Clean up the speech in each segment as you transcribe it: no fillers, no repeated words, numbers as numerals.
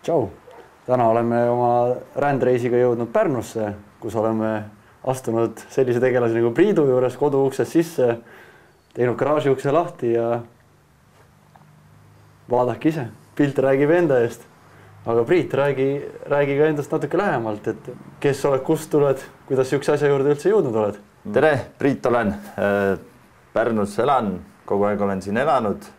Tšau! Täna oleme oma rändreisiga jõudnud Pärnusse, kus oleme astunud sellise tegelasi nagu Priidu juures koduuksest sisse, teinud garaaži ukse lahti ja vaadake ise, pilt räägib enda eest. Aga Priit, räägi ka endast natuke lähemalt, et kes oled, kust tuled, kuidas sihukese asja juurde üldse jõudnud oled? Tere, Priit olen. Pärnus elan, kogu aeg olen siin elanud.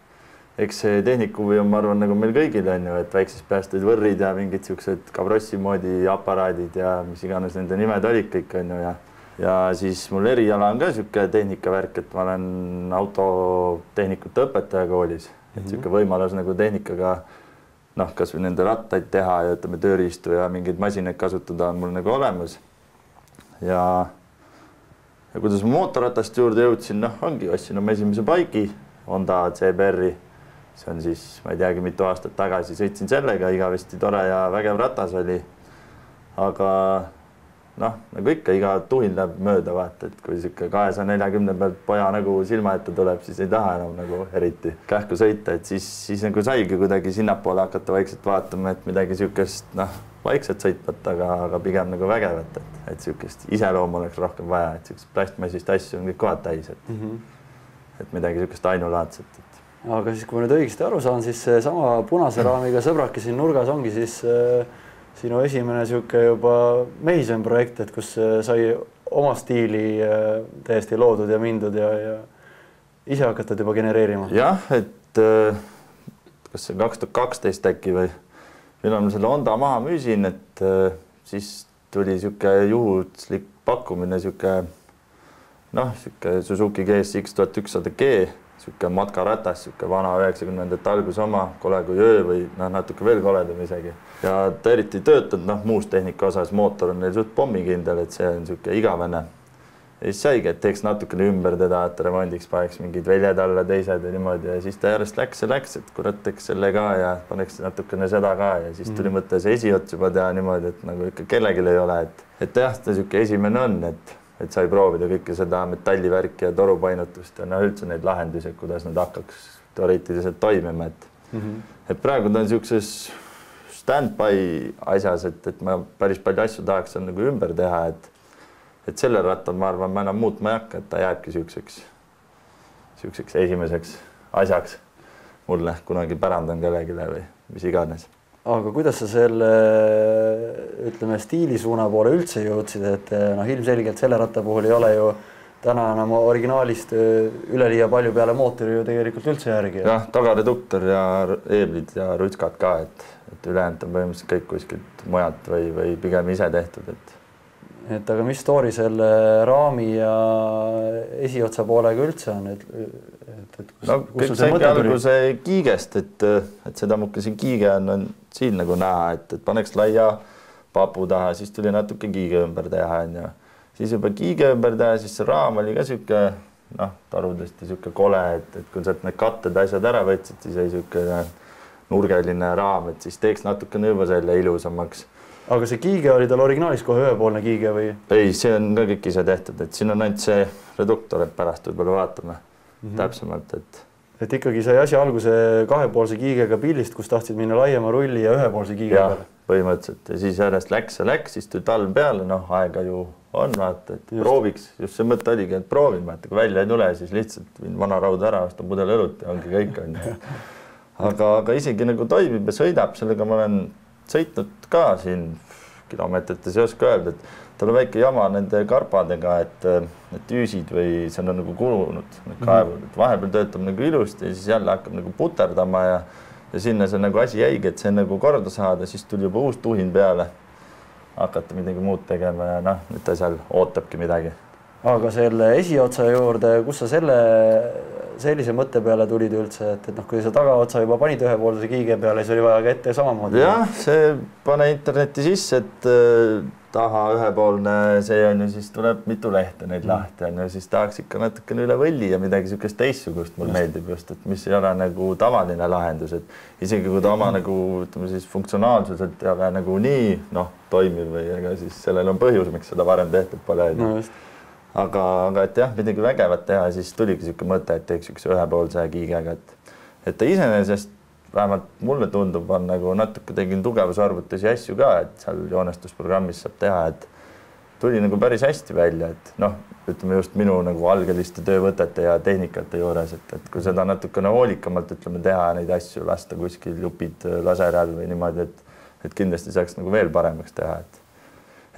Eks see tehnikuvi on, ma arvan, nagu meil kõigil on ju, et väiksest peast olid võrrid ja mingid siuksed Kabrossi moodi aparaadid ja mis iganes nende nimed olid kõik on ju. Ja siis mul eriala on ka siuke tehnikavärk, et ma olen autotehnikute õpetaja koolis. Et siuke võimalus nagu tehnikaga kas või nende rattaid teha ja ütleme tööriistu ja mingeid masinaid kasutada on mul nagu olemas. Ja kuidas ma mootorratast juurde jõudsin, ongi ostsin oma esimese baiki, Honda CBR-i. See on siis, ma ei teagi, mitu aastat tagasi sõitsin sellega, igavesti tore ja vägev ratas oli. Aga nagu ikka, iga tuhil läheb mööda vaata, et kui siuke 240 pealt poja nagu silma ette tuleb, siis ei taha enam nagu eriti kähku sõita, et siis nagu saigi kuidagi sinnapoole hakata vaikselt vaatama, et midagi siukest vaikselt sõitvat, aga pigem nagu vägevat, et siukest iseloomu oleks rohkem vaja, et siukest plastmassist asju on kõik kohad täis, et midagi siukest ainulaadset. Aga siis, kui ma nüüd õigesti aru saan, siis sama punase raamiga sõbraki siin nurgas ongi siis sinu esimene siuke juba mehisem projekt, et kus sai oma stiili täiesti loodud ja mindud ja ise hakatad juba genereerima. Jah, et kas see 2012 äkki või millal ma selle Honda maha müüsin, et siis tuli siuke juhuslik pakkumine, siuke Suzuki GSX 1100G, siuke matkaratas, siuke vana 90-ndate algus oma, kole kui öö või natuke veel koledam isegi. Ja ta eriti töötanud muus tehnika osas, mootor on neil suht pommikindel, et see on siuke igavene. Ja siis saigi, et teeks natukene ümber teda, et remondiks paneks mingid väljad alla teised ja niimoodi ja siis ta järjest läks, et kurat teeks selle ka ja paneks natukene seda ka ja siis tuli mõte see esiots juba teha niimoodi, et nagu ikka kellegil ei ole, et jah, ta siuke esimene on, et sai proovida kõike seda metallivärki ja torupainutust ja üldse neid lahendusi, kuidas nad hakkaks teoreetiliselt toimima. Et praegu ta on siukses stand-by asjas, et ma päris palju asju tahaks nagu ümber teha, et selle rattal ma arvan, ma enam muutma ei hakka, et ta jääbki siukseks esimeseks asjaks mulle kunagi pärandan kellegile või mis iganes. Aga kuidas sa selle, ütleme, stiilisuuna poole üldse jõudsid, et ilmselgelt selle ratta puhul ei ole ju täna enam originaalist üleliia palju peale mootori ju tegelikult üldse järgi. Jah, tagareduktor ja eeblid ja rutskad ka, et ülejäänud on põhimõtteliselt kõik kuskilt mujalt või pigem ise tehtud. Aga mis story selle raami ja esiotsa poolega üldse on? Kõik saigi alguse kiigest, et seda muke siin kiige on siin nagu näha, et paneks laia papu taha, siis tuli natuke kiige ümber teha. Siis juba kiige ümber teha, siis see raam oli ka siuke, tarudest ja siuke kole, et kui sealt need katted asjad ära võtsid, siis ei siuke nurgeline raam, et siis teeks natukene juba selle ilusamaks. Aga see kiige oli tal originaalis kohe ühepoolne kiige või? Ei, see on ka kõik ise tehtud, et siin on ainult see reduktor, et pärast võib-olla vaatame täpsemalt, et ikkagi sai asja alguse kahepoolse kiigega pillist, kus tahtsid minna laiema rulli ja ühepoolse kiige peale. Põhimõtteliselt ja siis järjest läks, siis tuli talv peale, aega ju on, vaata, et prooviks, just see mõte oligi, et proovin, vaata, kui välja ei tule, siis lihtsalt viin vana rauda ära, ostan pudel õlut ja ongi kõik on. Aga isegi nagu toimib ja sõidab, sellega ma olen sõitnud ka siin kilomeetrites ei oska öelda, et tal on väike jama nende karpadega, et üüsid või see on nagu kulunud kaevud, et vahepeal töötab nagu ilusti ja siis jälle hakkab nagu puterdama ja sinna see nagu asi jäigi, et see nagu korda saada, siis tuli juba uus tuhin peale hakata midagi muud tegema ja nüüd ta seal ootabki midagi. Aga selle esiotsa juurde, kus sa sellise mõtte peale tulid üldse, et kui sa tagaotsa juba panid ühepoolse kiige peale, siis oli vaja ka ette samamoodi? Jah, see pane interneti sisse, et taha ühepoolne see on ju, siis tuleb mitu lehte neid lahti on ju, siis tahaks ikka natukene üle võlli ja midagi siukest teissugust mul meeldib just, et mis ei ole nagu tavaline lahendus, et isegi kui ta oma nagu ütleme siis funktsionaalsuselt ei ole nagu nii toimiv või ega siis sellel on põhjus, miks seda varem tehtud pole. Aga et jah, midagi vägevat teha, siis tuligi siuke mõte, et teeks üks ühepoolse kiigega, et ta iseenesest vähemalt mulle tundub, on nagu natuke tegin tugevusarvutusi asju ka, et seal joonestusprogrammis saab teha, et tuli nagu päris hästi välja, et noh, ütleme just minu nagu algeliste töövõtete ja tehnikate juures, et kui seda natukene hoolikamalt ütleme teha neid asju, lasta kuskil jupid laseri all või niimoodi, et kindlasti saaks nagu veel paremaks teha,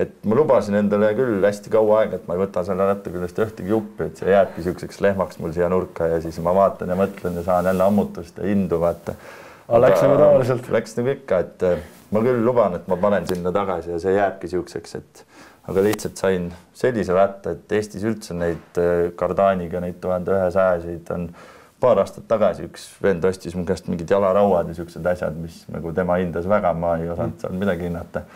et ma lubasin endale küll hästi kaua aega, et ma ei võta selle ratta küljest ühtegi juppi, et see jääbki siukseks lehmaks mul siia nurka ja siis ma vaatan ja mõtlen ja saan jälle ammutust ja indu vaata. Läks nagu tavaliselt. Läks nagu ikka, et ma küll luban, et ma panen sinna tagasi ja see jääbki siukseks, aga lihtsalt sain sellise ratta, et Eestis üldse neid Kardaaniga, neid 1100-sid on paar aastat tagasi üks vend ostis mu käest mingid jalarauad ja siuksed asjad, mis nagu tema hindas väga, ma ei osanud seal midagi hinnata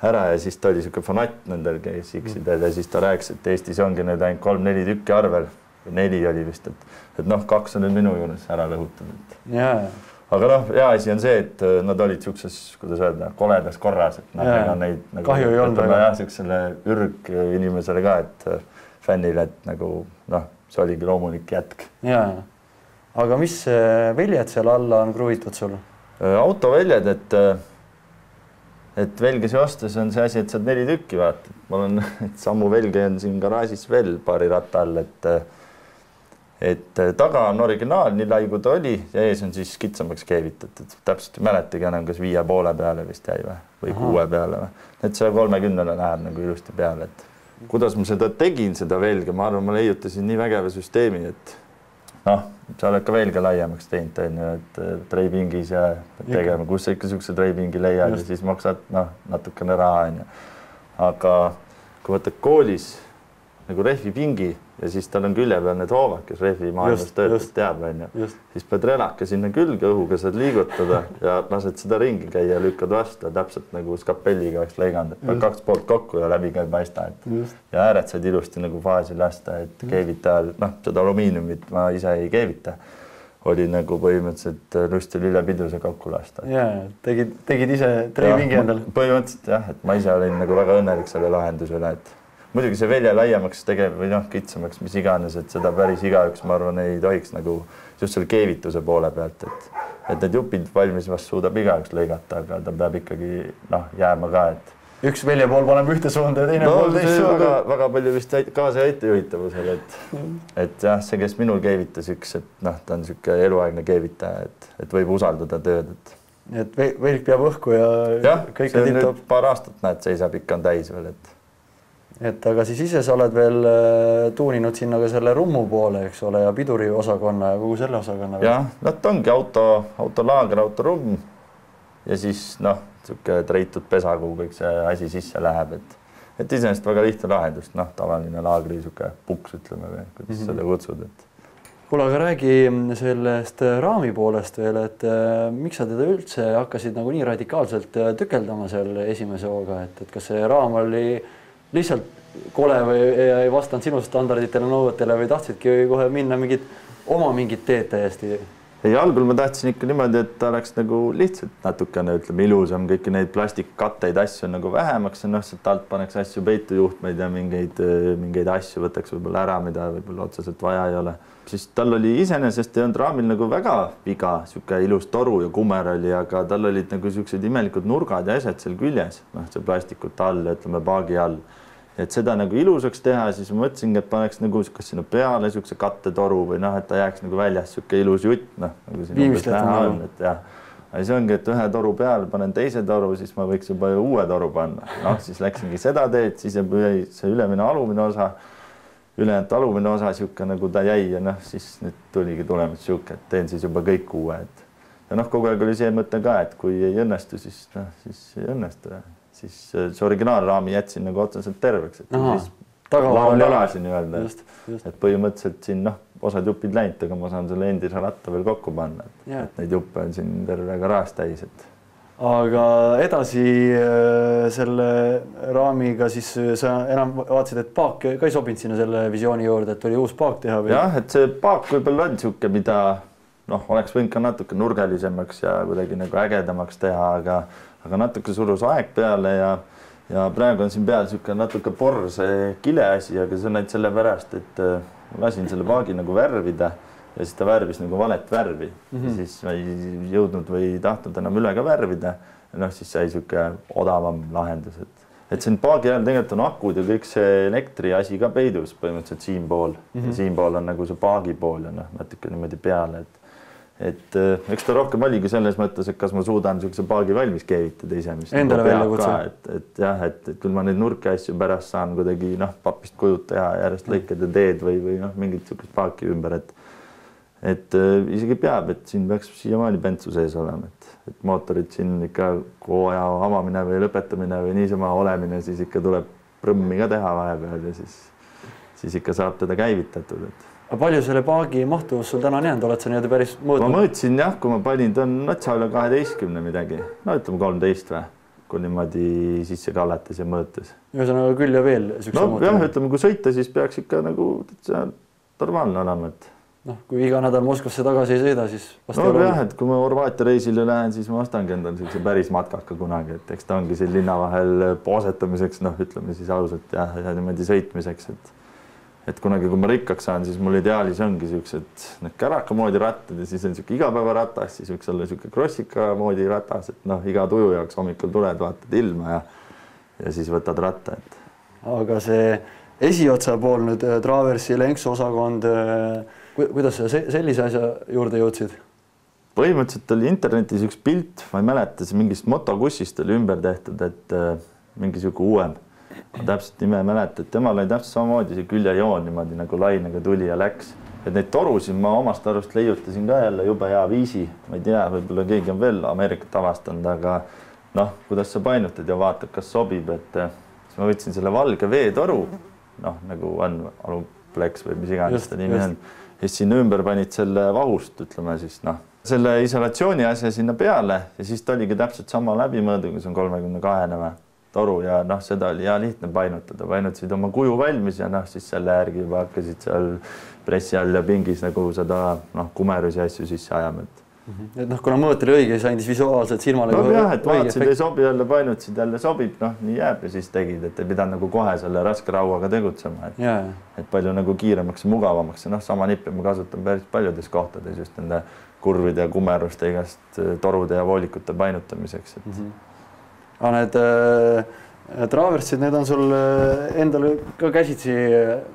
ära ja siis ta oli siuke fanatt nendel GSX-idel ja siis ta rääkis, et Eestis ongi nüüd ainult 3-4 tükki arvel või 4 oli vist, et noh, 2 on nüüd minu juures ära lõhutud. Aga noh, hea asi on see, et nad olid siukses, kuidas öelda, koledas korras, et ega neid nagu, kahju ei olnud väga. Siuksele ürg inimesele ka, et fännile, et nagu noh, see oligi loomulik jätk. Aga mis väljad seal alla on kruvitud sul? Autoväljad, et velgesi ostes on see asi, et saad 4 tükki vaata. Ma olen, et sammu velge on siin garaažis veel paari ratta all, et taga on originaal, nii lai kui ta oli ja ees on siis kitsamaks keevitatud. Täpselt ei mäletagi enam, kas 5,5 peale vist jäi või 6 peale. Et 130 läheb nagu ilusti peale, et kuidas ma seda tegin, seda velge, ma arvan, ma leiutasin nii vägeva süsteemi, et noh, sa oled ka veelgi laiemaks teinud, et treipingis ja tegema, kus sa ikka siukse treipingi leiad ja siis maksad natukene raha. Aga kui võtad koolis nagu rehvipingi ja siis tal on külje peal need hoovad, kes rehvi maailmas töötad teab, siis pead relaka sinna külge õhuga saad liigutada ja lased seda ringi käia ja lükkad vastu täpselt nagu skapelliga oleks lõiganud, et 2 poolt kokku ja läbi ka ei paista. Ja ääred said ilusti nagu faasi lasta, et keevita, noh, seda alumiiniumit ma ise ei keevita. Oli nagu põhimõtteliselt lustil üle piduse kokku lasta. Tegid ise treipingi endal? Põhimõtteliselt jah, et ma ise olin nagu väga õnnelik selle lahendusele, et muidugi see velja laiemaks tegeb või noh, kitsamaks, mis iganes, et seda päris igaüks, ma arvan, ei tohiks nagu just selle keevituse poole pealt, et need jupid valmis vast suudab igaüks lõigata, aga ta peab ikkagi jääma ka, et üks velja pool paneb ühte suunda ja teine pool teist suunda. Väga palju vist kaasa ettejuhitavusel, et jah, see, kes minul keevitas üks, et noh, ta on siuke eluaegne keevitaja, et võib usaldada tööd. Et velg peab õhku ja kõik see on nüüd paar aastat, näed, seisab ikka on täis veel, et aga siis ise sa oled veel tuuninud sinna ka selle rummu poole, eks ole, ja piduri osakonna ja kogu selle osakonna. Jah, ta ongi autolaager, autorumm ja siis siuke treitud pesa, kuhu kõik see asi sisse läheb, et iseenesest väga lihtne lahendust, tavaline laagri siuke puks, ütleme või, kuidas seda kutsud, Kuule, aga räägi sellest raami poolest veel, et miks sa teda üldse hakkasid nagu nii radikaalselt tükeldama seal esimese hooga, et kas see raam oli lihtsalt kole või ei vastanud sinu standarditele, nõuetele või tahtsidki kohe minna mingit teed täiesti? Ei, algul ma tahtsin ikka niimoodi, et ta oleks nagu lihtsalt natukene, ütleme, ilusam, kõiki neid plastikkatteid asju nagu vähemaks, sealt alt paneks asju peitujuhtmeid ja mingeid asju võtaks võib-olla ära, mida võib-olla otseselt vaja ei ole. Siis tal oli iseenesest ei olnud raamil nagu väga viga, siuke ilus toru ja kummer oli, aga tal olid nagu siuksed imelikud nurgad ja asjad seal küljes, see plastikut all, ütleme paagi all. Et seda nagu ilusaks teha, siis ma mõtlesingi, et paneks nagu kas sinna peale siukse kattetoru või et ta jääks nagu väljas siuke ilus jutt, nagu siin umbes näha on, et jah. Aga see ongi, et ühe toru peale panen teise toru, siis ma võiks juba uue toru panna. Siis läksingi seda teed, siis jäi see ülemine alumine osa, ülejäänud alumine osa siuke nagu ta jäi ja siis nüüd tuligi tulemus siuke, et teen siis juba kõik uue. Ja kogu aeg oli see mõte ka, et kui ei õnnestu, siis ei õnnestu. Siis see originaalraami jätsin nagu otseselt terveks, et siis laulasin nii-öelda, et põhimõtteliselt siin osad jupid läinud, aga ma saan selle endise ratta veel kokku panna, et neid juppe on siin terve garaaž täis. Aga edasi selle raamiga siis sa enam vaatasid, et paak ka ei sobinud sinna selle visiooni juurde, et oli uus paak teha? Jah, et see paak võib-olla on siuke, mida oleks võinud ka natuke nurgelisemaks ja kuidagi nagu ägedamaks teha, aga natuke surus aeg peale ja praegu on siin peal siuke natuke porse kile asi, aga see on ainult sellepärast, et ma lasin selle paagi nagu värvida ja siis ta värvis nagu valet värvi. Siis ma ei jõudnud või ei tahtnud enam üle ka värvida. Noh, siis sai siuke odavam lahendus, et siin paagi ajal tegelikult on akud ja kõik see elektri asi ka peidus põhimõtteliselt siinpool. Siinpool on nagu see paagi pool ja noh, natuke niimoodi peale, et eks ta rohkem oligi selles mõttes, et kas ma suudan niisuguse paagi valmis keevitada ise, mis endale välja kutsuda. Et jah, et küll ma neid nurki asju pärast saan kuidagi papist kujud teha järjest lõiked ja teed või noh, mingit niisugust paaki ümber, et isegi peab, et siin peaks siiamaani bentsu sees olema, et mootorid siin ikka hooaja avamine või lõpetamine või niisama olemine, siis ikka tuleb prõmmi ka teha vahepeal ja siis ikka saab teda käivitatud. Aga palju selle paagi mahtuvus sul täna on jäänud, oled sa nii-öelda päris mõõtnud? Ma mõõtsin jah, kui ma panin, ta on natsa üle 12 midagi, no ütleme 13 või, kui niimoodi sisse kallates ja mõõtes. Ühesõnaga küll ja veel. No jah, ütleme, kui sõita, siis peaks ikka nagu normaalne olema, noh, kui iga nädal Moskvasse tagasi ei sõida, siis no jah, et kui ma Horvaatia reisile lähen, siis ma ostangi endale sellise päris matkaka kunagi, et eks ta ongi siin linna vahel poosetamiseks, noh, ütleme siis ausalt ja niimoodi sõitmiseks, et kunagi, kui ma rikkaks saan, siis mul ideaalis ongi siuksed need käraka moodi rattad ja siis on siuke igapäevaratas, siis võiks olla siuke krossika moodi ratas, et noh, iga tuju jaoks hommikul tuled, vaatad ilma ja siis võtad ratta, Aga see esiotsa pool nüüd Traversi Lenksu osakond, kuidas sa sellise asja juurde jõudsid? Põhimõtteliselt oli internetis üks pilt, ma ei mäleta, see mingist motokussist oli ümber tehtud, et mingi siuke uuem. Ma täpselt nime ei mäleta, et temal oli täpselt samamoodi see küljejoon niimoodi nagu lainega tuli ja läks. Et neid torusid ma omast arust leiutasin ka jälle jube hea viisi. Ma ei tea, võib-olla keegi on veel Ameerikat avastanud, aga noh, kuidas sa painutad ja vaatad, kas sobib, et siis ma võtsin selle valge veetoru, noh, nagu on Aluplex või mis iganes ta nimi on. Ja sinna ümber panid selle vahust, ütleme siis, noh, selle isolatsiooni asja sinna peale ja siis ta oligi täpselt sama läbimõõdu, kui see on 32 toru ja noh, seda oli hea lihtne painutada. Painutasid oma kuju valmis ja noh, siis selle järgi juba hakkasid seal pressi all ja pingis nagu seda kumerusi asju sisse ajama. Et noh, kuna mõõt oli õige, siis andis visuaalselt silmale. No jah, et vaatasid ei sobi jälle, painutasid jälle sobib, noh, nii jääb ja siis tegid, et ei pidanud nagu kohe selle raske rauaga tegutsema. Et palju nagu kiiremaks ja mugavamaks ja noh, sama nippi ma kasutan päris paljudes kohtades just nende kurvide ja kumeruste igast torude ja voolikute painutamiseks. Aga need Traversid, need on sul endale ka käsitsi?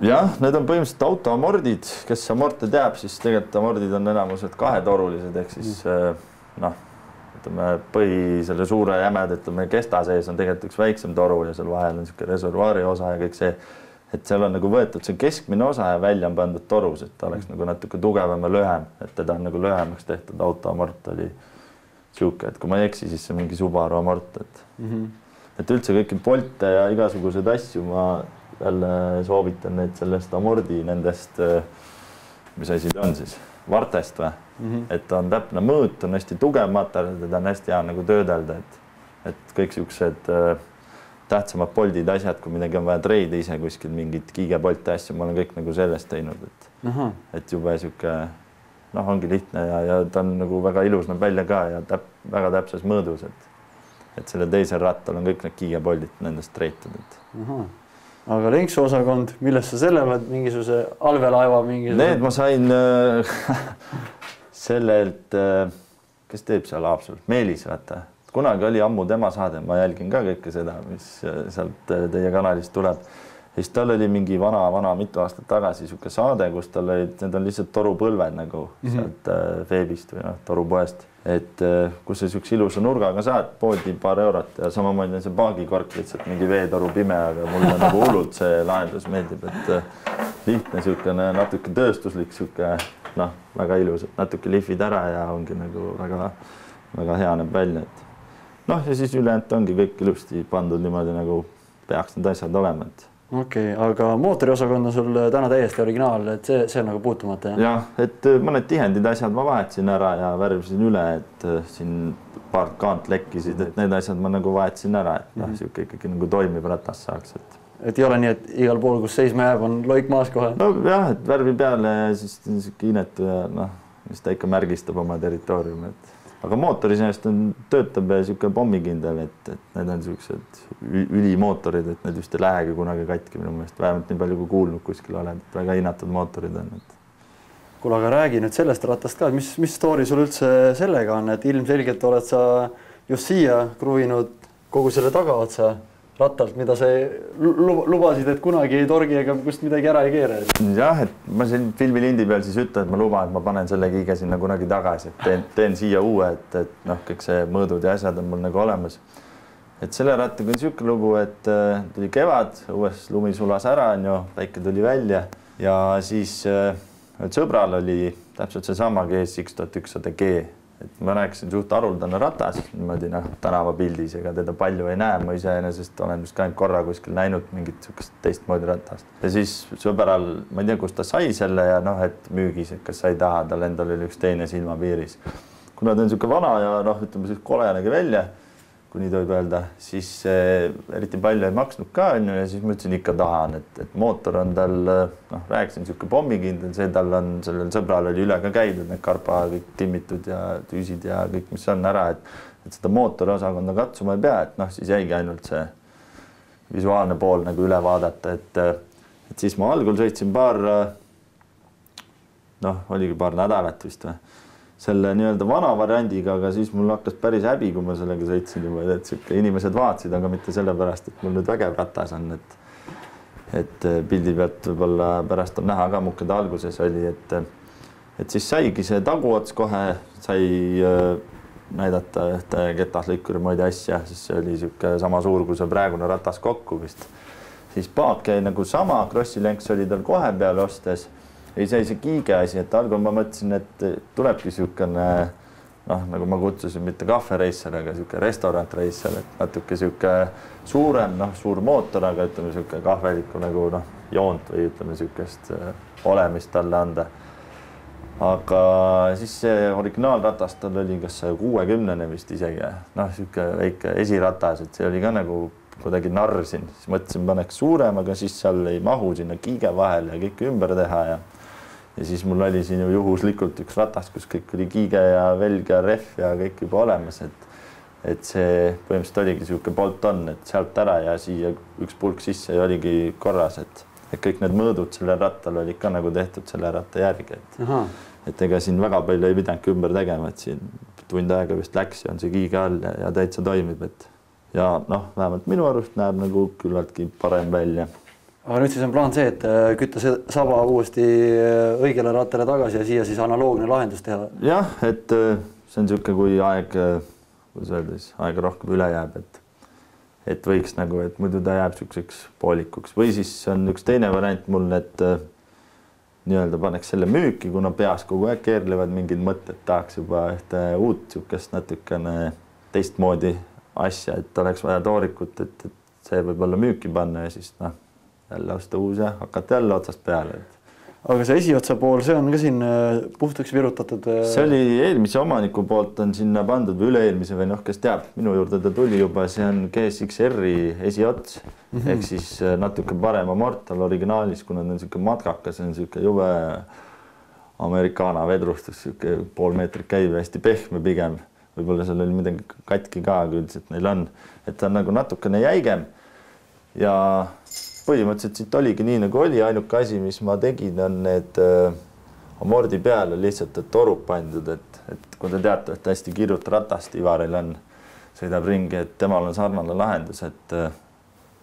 Jah, need on põhimõtteliselt autoamordid, kes amorte teab, siis tegelikult amordid on enamused kahetorulised, ehk siis noh, ütleme selle suure jämed, ütleme kesta sees on tegelikult üks väiksem toru ja seal vahel on niisugune reservuaari osa ja kõik see, et seal on nagu võetud see keskmine osa ja välja on pandud torus, et ta oleks nagu natuke tugevam ja lühem, et teda on nagu lühemaks tehtud. Autoamort oli siuke, et kui ma ei eksi, siis see mingi Subaru amort, et üldse kõiki polte ja igasugused asju ma jälle soovitan neid sellest amordi nendest, mis asi ta on siis, vartest või? Et on täpne mõõt, on hästi tugev materjal, teda on hästi hea nagu töödelda, et kõik siuksed tähtsamad poldid, asjad, kui midagi on vaja treida ise kuskil mingit kiigepolte asju, ma olen kõik nagu sellest teinud, et jube siuke, noh, ongi lihtne ja ta on nagu väga ilus näeb välja ka ja väga täpses mõõdus, et selle teisel rattal on kõik need kiigepoldid nendest treitud. Aga Lenksu osakond, millest sa selle oled mingisuguse allveelaeva mingisuguse? Need ma sain sellelt, kes teeb seal Haapsalus, Meelis, vaata. Kunagi oli ammu tema saade, ma jälgin ka kõike seda, mis sealt teie kanalist tuleb. Ja siis tal oli mingi vana mitu aastat tagasi siuke saade, kus tal olid, need on lihtsalt torupõlved nagu sealt veebist või torupoest. Et kus sa siukse ilusa nurgaga saad, poodi paar eurot ja samamoodi on see paagikork lihtsalt mingi veetoru pime, aga mulle nagu hullult see lahendus meeldib, et lihtne siukene natuke tööstuslik siuke, noh, väga ilus, et natuke lihvid ära ja ongi nagu väga hea näeb välja, et noh, ja siis ülejäänud ongi kõik ilusti pandud niimoodi nagu peaks need asjad olema, et Okei, aga mootoriosakond on sul täna täiesti originaal, et see on nagu puutumata, jah? Jah, et mõned tihendid asjad ma vahetasin ära ja värvisin üle, et siin paar kaant lekkisid, et need asjad ma nagu vahetasin ära, et noh, siuke ikkagi nagu toimib ratas saaks, et ei ole nii, et igal pool, kus seisma jääb, on loik maas kohe? No jah, et värvi peale ja siis siuke inetu ja noh, mis ta ikka märgistab oma territooriumi, et aga mootori seest töötab siuke pommikindel, et need on siuksed ülimootorid, et need just ei lähegi kunagi katki minu meelest, vähemalt nii palju kui kuulnud kuskil oled, et väga hinnatud mootorid on. Kuule, aga räägi nüüd sellest rattast ka, mis story sul üldse sellega on, et ilmselgelt oled sa just siia kruvinud kogu selle tagaotsa rattalt, mida sa lubasid, et kunagi ei torgi ega kust midagi ära ei keera. Jah, et ma siin filmilindi peal siis ütlen, et ma luban, et ma panen selle kiige sinna kunagi tagasi, et teen siia uue, et noh, kõik see mõõdud ja asjad on mul nagu olemas. Et selle rattaga on siuke lugu, et tuli kevad, uues lumi sulas ära, päike tuli välja ja siis sõbral oli täpselt seesama GSX 1100G, et ma rääkisin suht haruldane ratas, niimoodi tänavapildis, ega teda palju ei näe, ma iseenesest olen vist ka ainult korra kuskil näinud mingit sihukest teistmoodi ratast. Ja siis sõbral, ma ei tea, kus ta sai selle ja et müügis, et kas sa ei taha, tal endal oli üks teine silmapiiris. Kuna ta on sihuke vana ja ütleme siis kole nägi välja, kui nii tohib öelda, siis eriti palju ei maksnud ka ja siis ma ütlesin ikka tahan, et mootor on tal, rääkisin sihuke pommikindel, see tal on, sellel sõbral oli üle ka käidud, need karpa kõik timmitud ja tüüsid ja kõik, mis on ära, et seda mootori osakonda katsuma ei pea, et siis jäigi ainult see visuaalne pool nagu üle vaadata, et siis ma algul sõitsin oligi paar nädalat vist või, selle nii-öelda vana variandiga, aga siis mul hakkas päris häbi, kui ma sellega sõitsin juba, et inimesed vaatasid, aga mitte sellepärast, et mul nüüd vägev ratas on, et pildi pealt võib-olla pärast on näha ka, muke ta alguses oli, et siis saigi see taguots kohe, sai näidata ühte ketaslõikuri moodi asja, siis see oli siuke sama suur, kui see praegune ratas kokku vist. Siis paak jäi nagu sama, krossilenks oli tal kohe peale ostes, ei see kiige asi, et algul ma mõtlesin, et tulebki siukene, nagu ma kutsusin, mitte kahvereisser, aga siuke restaurantreisser, et natuke siuke suurem, suur mootor, aga ütleme siuke kahvelikku nagu joont või ütleme siukest olemist talle anda. Aga siis see originaalratas tal oli kas 60 vist isegi, siuke väike esiratas, et see oli ka nagu kuidagi narsin, siis mõtlesin, paneks suurem, aga siis seal ei mahu sinna kiige vahele ja kõik ümber teha ja siis mul oli siin ju juhuslikult üks ratas, kus kõik oli kiige ja velg ja ref ja kõik juba olemas, et see põhimõtteliselt oligi siuke bolt-on, et sealt ära ja siia üks pulk sisse ja oligi korras, et kõik need mõõdud sellel rattal olid ka nagu tehtud selle ratta järgi, et ega siin väga palju ei pidanudki ümber tegema, et siin tund aega vist läks ja on see kiige all ja täitsa toimib, et ja vähemalt minu arust näeb nagu küllaltki parem välja. Aga nüüd siis on plaan see, et kütta see saba uuesti õigele rattale tagasi ja siia siis analoogne lahendus teha. Jah, et see on siuke, kui aega rohkem üle jääb, et võiks nagu, et muidu ta jääb siukseks poolikuks või siis on üks teine variant mul, et nii-öelda paneks selle müüki, kuna peas kogu aeg keerlevad mingid mõtted, tahaks juba ühte uut siukest natukene teistmoodi asja, et oleks vaja toorikut, et see võib olla müüki panna ja siis jälle osta uus ja hakata jälle otsast peale. Aga see esiotsa pool, see on ka siin puhtaks virutatud? See oli eelmise omaniku poolt on sinna pandud või üle-eelmise või kes teab, minu juurde ta tuli juba, see on GSX-R-i esiots, ehk siis natuke parem amortal originaalis, kuna ta on siuke matkakas, see on siuke jube amerikaana vedrustus, siuke pool meetrit käib, hästi pehme pigem. Võib-olla seal oli midagi katki ka, aga üldiselt neil on, et ta on nagu natukene jäigem ja põhimõtteliselt siit oligi nii nagu oli, ainuke asi, mis ma tegin, on need amordi peale lihtsalt torub pandud, et kui te teate, et hästi kirjut ratast Ivaril on, sõidab ringi, et temal on sarnane lahendus, et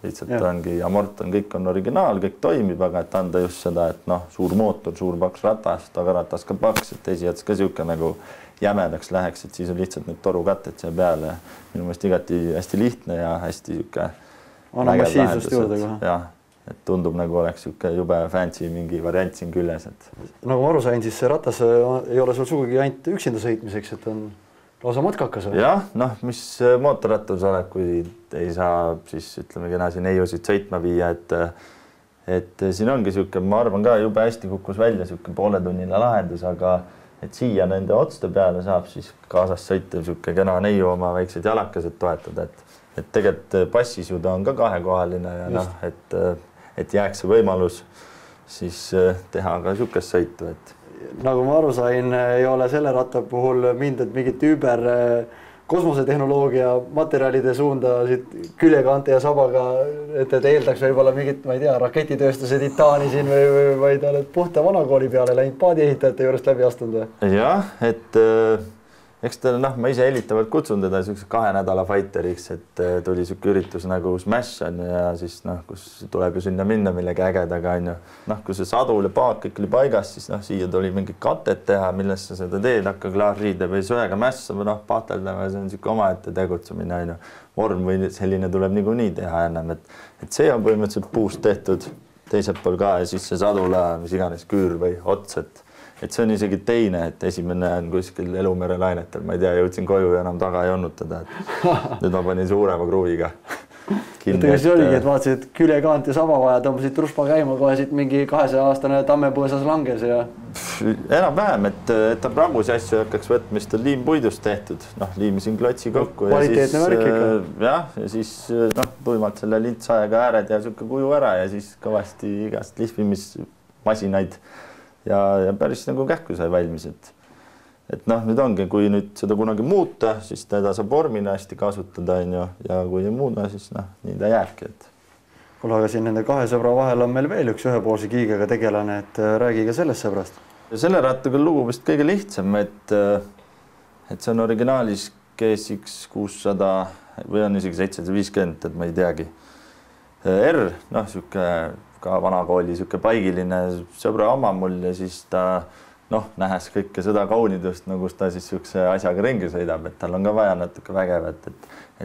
lihtsalt ongi, amort on, kõik on originaal, kõik toimib, aga et anda just seda, et suur mootor, suur paks ratas, tagaratas ka paks, et esiots ka siuke nagu jämedaks läheks, et siis on lihtsalt need torukatted siia peale. Minu meelest igati hästi lihtne ja hästi siuke massiivsust juurde kohe. Jah, et tundub nagu oleks siuke jube fancy mingi variant siin küljes, et nagu ma aru sain, siis see ratas ei ole sul sugugi ainult üksinda sõitmiseks, et on lausa matkakas. Jah, mis mootorrattus oled, kui ei saa siis ütleme kenasi neiusid sõitma viia, et siin ongi siuke, ma arvan ka jube hästi kukkus välja siuke pooletunnine lahendus, aga et siia nende otste peale saab siis kaasas sõita siuke kena neiu oma väiksed jalakesed toetada, et tegelikult passis ju ta on ka kahekohaline ja et jääks see võimalus siis teha ka siukest sõitu, et nagu ma aru sain, ei ole selle ratta puhul mindud mingit üüber kosmosetehnoloogia materjalide suunda siit küljekaante ja sabaga, et eeldaks võib-olla mingit, ma ei tea, raketitööstuse titaani siin või te oled puhta vanakooli peale läinud paadiehitajate juurest läbi astunud või? Jah, et eks ta, ma ise helitavalt kutsun teda niisuguse 2 nädala fighteriks, et tuli niisugune üritus nagu Smash on ja siis kus tuleb ju sinna minna millegi ägedaga on ju. Kui see sadul ja paak kõik oli paigas, siis siia tuli mingid katet teha, millest sa seda teed, hakka klaarriide või söega mässama, pateldama ja see on niisugune omaette tegutsemine on ju. Vorm või selline tuleb niikuinii teha ennem, et see on põhimõtteliselt puust tehtud teiselt pool ka ja siis see sadula, mis iganes küür või ots, et see on isegi teine, et esimene on kuskil Elumere lainetel, ma ei tea, jõudsin koju ja enam taga ei onnutada, et nüüd ma panin suurema kruviga. See oligi, et vaatasid küljekaant ja sama vaja, tõmbasid truspa käima kohe siit mingi 200-aastane tammepõõsas langes ja... Enam-vähem, et ta pragusi asju hakkaks võtma, siis ta liimpuidust tehtud, liimisin klotsi kokku kvaliteetne värk ikka. Ja siis tuimalt selle lintsaega ääred ja siuke kuju ära ja siis kõvasti igast lihvimismasinaid ja päris nagu kähku sai valmis, et nüüd ongi, kui nüüd seda kunagi muuta, siis teda saab vormina hästi kasutada ja kui ei muuda, siis nii ta jääbki, et. Kuule, aga siin nende 2 sõbra vahel on meil veel üks ühepoolse kiigega tegelane, et räägi ka sellest sõbrast. Selle rattaga lugu vist kõige lihtsam, et see on originaalis GSX 600 või on isegi 750, et ma ei teagi. R, siuke ka vanakooli siuke paigiline sõbra oma mul ja siis ta nähes kõike seda kaunidust, kus ta siis siukse asjaga ringi sõidab, et tal on ka vaja natuke vägevat,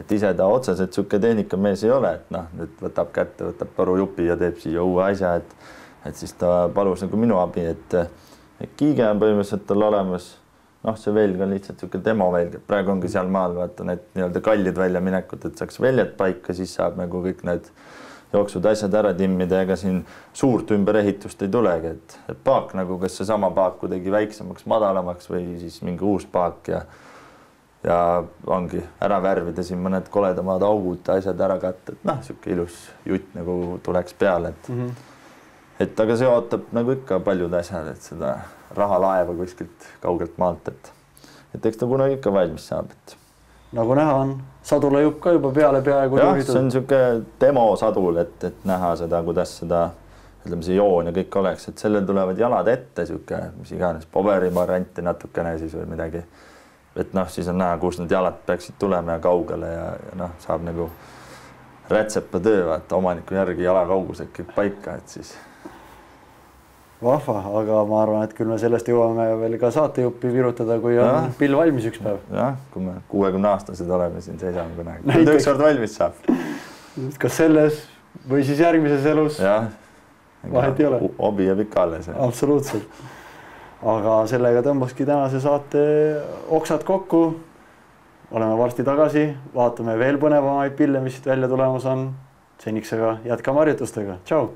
et ise ta otseselt siuke tehnikamees ei ole, et nüüd võtab kätte, võtab torujupi ja teeb siia uue asja, et siis ta palus nagu minu abi, et kiige on põhimõtteliselt tal olemas, see velg on lihtsalt siuke demo velg, et praegu ongi seal maal vaata need nii-öelda kallid väljaminekut, et saaks väljad paika, siis saab nagu kõik need jooksud asjad ära timmida, ega siin suurt ümberehitust ei tulegi, et paak nagu kas see sama paak kuidagi väiksemaks, madalamaks või siis mingi uus paak ja ongi ära värvida siin mõned koledamad augud, asjad ära katta, et siuke ilus jutt nagu tuleks peale, et aga see ootab nagu ikka paljud asjad, et seda rahalaeva kuskilt kaugelt maalt, et eks ta kunagi ikka valmis saab, et nagu näha on, sadulajupp ka juba peale peaaegu juhitud. See on siuke demo sadul, et näha seda, kuidas seda, ütleme see joon ja kõik oleks, et sellel tulevad jalad ette, siuke, mis iganes, Boberi varianti natukene siis või midagi. Et siis on näha, kus need jalad peaksid tulema ja kaugele ja saab nagu rätsepa töö, vaata omaniku järgi jalakaugused kõik paika, et siis vahva, aga ma arvan, et küll me sellest jõuame veel ka saatejuppi virutada, kui on pill valmis üks päev. Jah, kui me 60-aastased oleme siin seisame kunagi. Nüüd üks kord valmis saab. Kas selles või siis järgmises elus? Jah, vahet ei ole. Hobi jääb ikka alles. Absoluutselt. Aga sellega tõmbaski tänase saate oksad kokku. Oleme varsti tagasi, vaatame veel põnevamaid pille, mis välja tulemas on. Seniks aga jätkame harjutustega. Tšau!